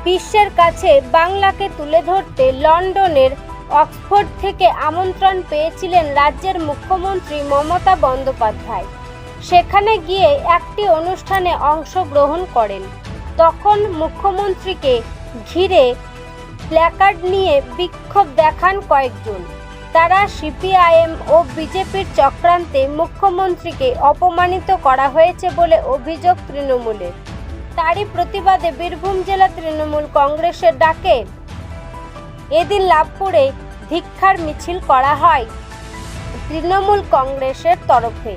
বিশ্বের কাছে বাংলাকে তুলে ধরতে লন্ডনের অক্সফোর্ড থেকে আমন্ত্রণ পেয়েছিলেন রাজ্যের মুখ্যমন্ত্রী মমতা বন্দ্যোপাধ্যায়। সেখানে গিয়ে একটি অনুষ্ঠানে অংশগ্রহণ করেন। তখন মুখ্যমন্ত্রীকে ঘিরে প্ল্যাকার্ড নিয়ে বিক্ষোভ দেখান কয়েকজন। তারা সিপিআইএম ও বিজেপির চক্রান্তে মুখ্যমন্ত্রীকে অপমানিত করা হয়েছে বলে অভিযোগ তৃণমূলের। তারই প্রতিবাদে বীরভূম জেলা তৃণমূল কংগ্রেসের ডাকে এদিন লাভপুরে ধিক্কার মিছিল করা হয় তৃণমূল কংগ্রেসের তরফে।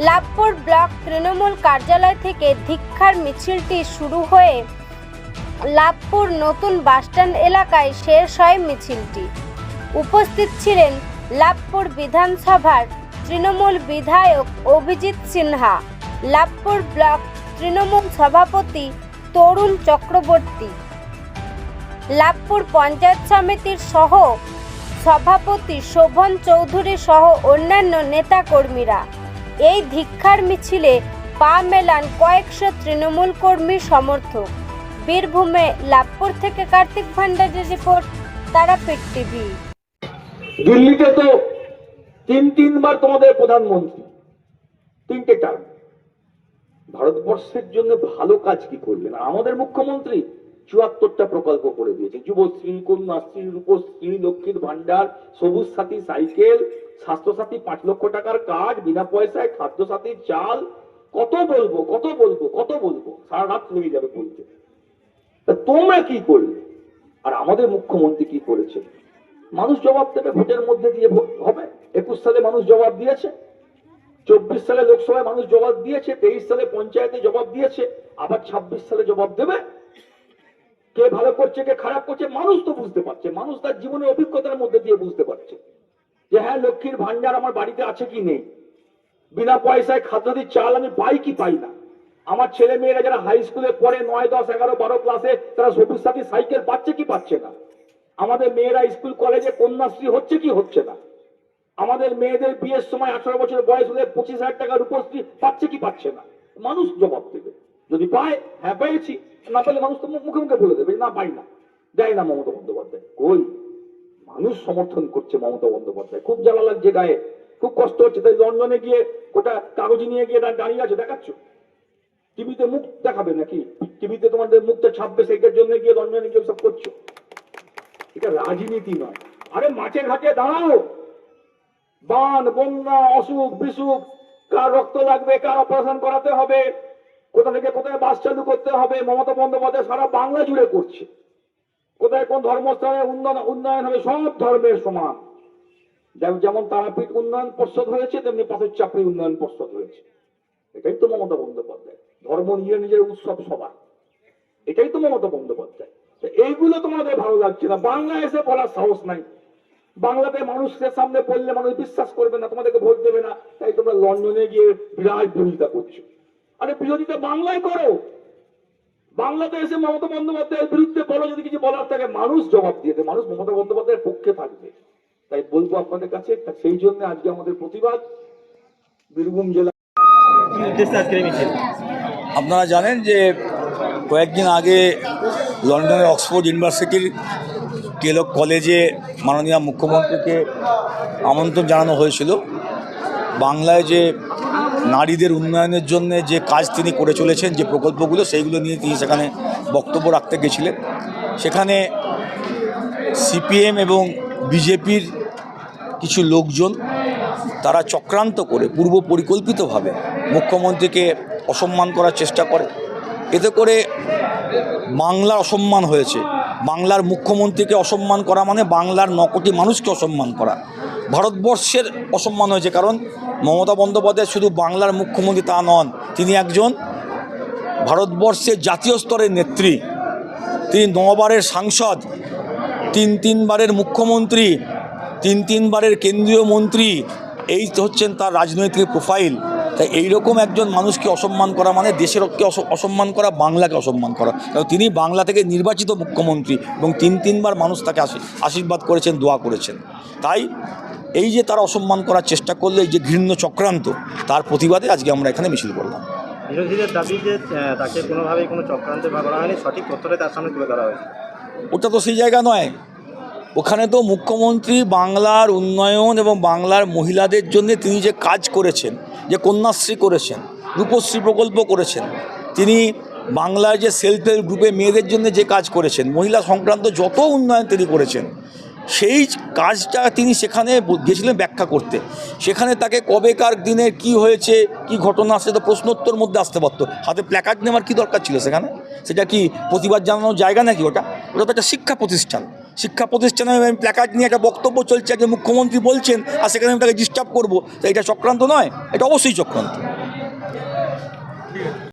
লাভপুর ব্লক তৃণমূল কার্যালয় থেকে ধিক্কার মিছিলটি শুরু হয়ে লাভপুর নতুন বাসস্ট্যান্ড এলাকায় শেষ হয় মিছিলটি। উপস্থিত ছিলেন লাভপুর বিধানসভার তৃণমূল বিধায়ক অভিজিৎ সিনহা, লাভপুর ব্লক তৃণমূল সভাপতি তরুণ চক্রবর্তী, লাভপুর পঞ্চায়েত সমিতির সহ সভাপতি শোভন চৌধুরী সহ অন্যান্য নেতাকর্মীরা। এই ধিক্কার মিছিলে পা মেলান কয়েকশো তৃণমূল কর্মী সমর্থক। বীরভূমে লাভপুর থেকে কার্তিক ভান্ডারীর রিপোর্ট, তারাপীঠ টিভি। দিল্লিতে তো তিনবার তোমাদের প্রধানমন্ত্রী, 3টে টার্ম। ভারতবর্ষের জন্য ভালো কাজ কি করলেন? আমাদের মুখ্যমন্ত্রী 74টা প্রকল্প করে দিয়েছে। যুবশ্রী, কন্যাশ্রী, রূপশ্রী, লক্ষ্মীর ভান্ডার, সবুজ সাথী সাইকেল, স্বাস্থ্যসাথী 5 লক্ষ টাকার কার্ড, বিনা পয়সায় খাদ্যসাথী চাল। কত বলবো, সারা রাত লেগে যাবে বলতে। তোমরা কি করলে? আর আমাদের মুখ্যমন্ত্রী কি করেছে? মানুষ জবাব দেবে, ভোটের মধ্যে দিয়ে হবে। 21 সালে মানুষ জবাব দিয়েছে, 24 সালে লোকসভায় মানুষ জবাব দিয়েছে, 23 সালে পঞ্চায়েতে জবাব দিয়েছে, আবার 26 সালে জবাব দেবে। কে ভালো করছে, কে খারাপ করছে মানুষ তো বুঝতে পারছে। মানুষ তার জীবনের অভিজ্ঞতার মধ্যে দিয়ে বুঝতে পারছে যে হ্যাঁ, লক্ষ্মীর ভান্ডার আমার বাড়িতে আছে কি নেই, বিনা পয়সায় খাদ্যসাথী চাল আমি পাই কি পাই না, আমার ছেলে মেয়েরা যারা হাই স্কুলে পড়ে 9, 10, 11, 12 ক্লাসে তারা সবুজ সাথী সাইকেল পাচ্ছে কি পাচ্ছে না, আমাদের মেয়েরা স্কুল কলেজে কন্যাশ্রী হচ্ছে কি হচ্ছে না, আমাদের মেয়েদের বিয়ের সময় 18 বছর বয়স হলে 25,000 টাকা রূপশ্রী পাচ্ছে কি পাচ্ছে না। মানুষ জবাব দেবে। যদি পায়, হ্যাঁ পেয়েছি, না পেলে মানুষ তো মুখে মুখে বলে দেবে না পাই না, দেয় না মমতা বন্দ্যোপাধ্যায়। কই, মানুষ সমর্থন করছে মমতা বন্দ্যোপাধ্যায়। খুব জ্বালা লাগছে গায়ে, খুব কষ্ট হচ্ছে। তাই লন্ডনে গিয়ে ওটা কাগজি নিয়ে গিয়ে দাঁড়িয়ে আছে, দেখাচ্ছ? টিভিতে মুখ দেখাবে নাকি? টিভিতে তোমাদের মুখটা ছাপবে, সেইটার জন্য গিয়ে লন্ডনে গিয়ে সব করছো। এটা রাজনীতি নয়। আরে মাঠে ঘাটে দাঁড়াও। বান, বন্যা, অসুখ বিসুখ, কার রক্ত লাগবে, কার অপারেশন করাতে হবে, কোথা থেকে কোথায় বাস চালু করতে হবে, মমতা বন্দ্যোপাধ্যায় সারা বাংলা জুড়ে করছে। কোথায় কোন ধর্মস্থানে উন্নয়ন হবে, সব ধর্মের সমান। যেমন তারাপীঠ উন্নয়ন পর্ষদ হয়েছে, তেমনি পাশের চাপড়ি উন্নয়ন পর্ষদ হয়েছে। এটাই তো মমতা বন্দ্যোপাধ্যায়। ধর্ম নিয়ে নিজের উৎসব সভা, এটাই তো মমতা বন্দ্যোপাধ্যায়। এইগুলো তোমাদের ভালো লাগছে না। বাংলা এসে বলার সাহস নাই। বাংলাতে মানুষের সামনে বললে মানুষ বিশ্বাস করবে না, তোমাদেরকে ভোট দেবে না। তাই তোমরা লন্ডনে গিয়ে বিরাট বিরোধিতা করছো। আরে বিরোধিতা বাংলায় করো। বাংলাতে এসে মমতা বন্দ্যোপাধ্যায়ের বিরুদ্ধে বলো, যদি কিছু বলার থাকে মানুষ জবাব দিয়ে দেবে, মানুষ মমতা বন্দ্যোপাধ্যায়ের পক্ষে থাকবে। তাই বলবো আপনাদের কাছে, সেই জন্য আজকে আমাদের প্রতিবাদ বীরভূম জেলা। আপনারা জানেন যে কয়েকদিন আগে লন্ডনের অক্সফোর্ড ইউনিভার্সিটির কেলক কলেজে মাননীয় মুখ্যমন্ত্রীকে আমন্ত্রণ জানানো হয়েছিল। বাংলায় যে নারীদের উন্নয়নের জন্য যে কাজ তিনি করে চলেছেন, যে প্রকল্পগুলো, সেইগুলো নিয়ে তিনি সেখানে বক্তব্য রাখতে গেছিলেন। সেখানে সিপিএম এবং বিজেপির কিছু লোকজন তারা চক্রান্ত করে পূর্ব পরিকল্পিতভাবে মুখ্যমন্ত্রীকে অসম্মান করার চেষ্টা করে। এতে করে বাংলার অসম্মান হয়েছে। বাংলার মুখ্যমন্ত্রীকে অসম্মান করা মানে বাংলার 9 কোটি মানুষকে অসম্মান করা, ভারতবর্ষের অসম্মান হয়েছে। কারণ মমতা বন্দ্যোপাধ্যায় শুধু বাংলার মুখ্যমন্ত্রী তা নন, তিনি একজন ভারতবর্ষের জাতীয় স্তরের নেত্রী। তিনি 9 বারের সাংসদ, 3 বারের মুখ্যমন্ত্রী, 3 বারের কেন্দ্রীয় মন্ত্রী। এই হচ্ছেন তার রাজনৈতিক প্রোফাইল। তাই এইরকম একজন মানুষকে অসম্মান করা মানে দেশের অসম্মান করা, বাংলাকে অসম্মান করা। কারণ তিনি বাংলা থেকে নির্বাচিত মুখ্যমন্ত্রী এবং 3 বার মানুষ তাকে আশীর্বাদ করেছেন, দোয়া করেছেন। তাই এই যে তারা অসম্মান করার চেষ্টা করলে, এই যে ঘৃণ্য চক্রান্ত, তার প্রতিবাদে আজকে আমরা এখানে মিছিল করলাম। বিরোধীদের দাবি যে তাকে কোনোভাবেই কোনো চক্রান্তে বা করা হয়নি, সঠিক তথ্যটাই তার সামনে তুলে ধরা হয়েছে। ওটা তো সেই জায়গা নয়। ওখানে তো মুখ্যমন্ত্রী বাংলার উন্নয়ন এবং বাংলার মহিলাদের জন্য তিনি যে কাজ করেছেন, যে কন্যাশ্রী করেছেন, রূপশ্রী প্রকল্প করেছেন, তিনি বাংলার যে সেলফ হেল্প গ্রুপে মেয়েদের জন্য যে কাজ করেছেন, মহিলা সংক্রান্ত যত উন্নয়ন তিনি করেছেন, সেই কাজটা তিনি সেখানে গেছিলেন ব্যাখ্যা করতে। সেখানে তাকে কবেকার দিনে কি হয়েছে, কি ঘটনা, সেটা প্রশ্নোত্তর মধ্যে আসতে পারতো। হাতে প্ল্যাকার্ড নেওয়ার কী দরকার ছিল সেখানে? সেটা কি প্রতিবাদ জানানোর জায়গা নাকি? ওটা ওটা তো একটা শিক্ষা প্রতিষ্ঠান। শিক্ষা প্রতিষ্ঠানে প্ল্যাকার্ড নিয়ে একটা বক্তব্য চলছে, যে মুখ্যমন্ত্রী বলছেন, আর সেখানে আমি তাকে ডিস্টার্ব করবো, তো এটা চক্রান্ত নয়? এটা অবশ্যই চক্রান্ত।